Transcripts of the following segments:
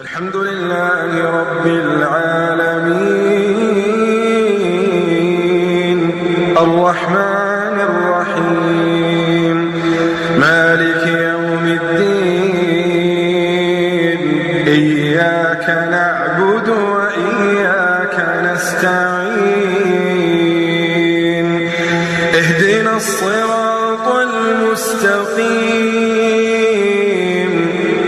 الحمد لله رب العالمين الرحمن الرحيم مالك يوم الدين إياك نعبد وإياك نستعين اهدنا الصراط المستقيم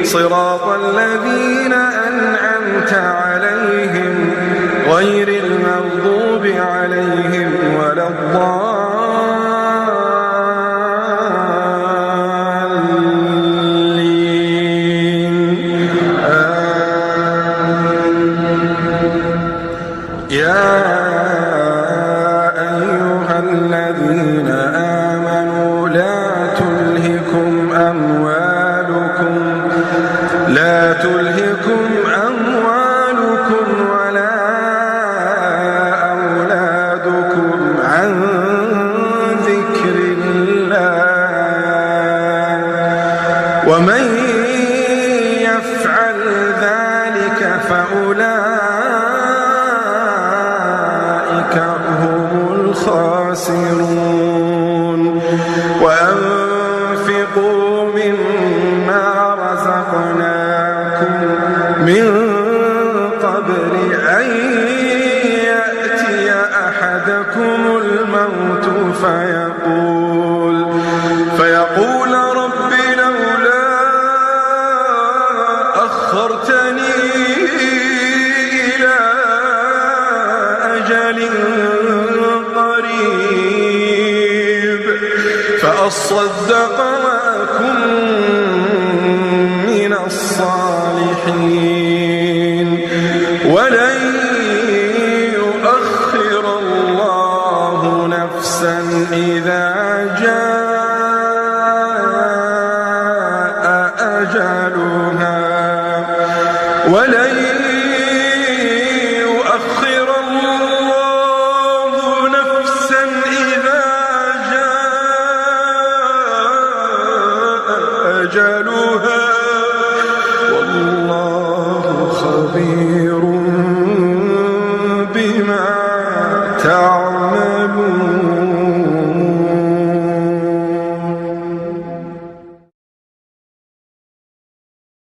صراط الذين أنعمت عليهم غير المغضوب عليهم ولا الضالين يا أيها الذين آمنوا لا تلهكم أموالكم ولا أولادكم عن ذكر الله ومن يفعل ذلك فأولئك هم الخاسرون وأنفقوا مما رزقناكم من قبل أن يأتي أحدكم الموت فيقول رب لولا أخرتني إلى أجل قريب فأصدق وأكن من الصالحين ولن يؤخر الله نفسا إذا جاء أجلها ولن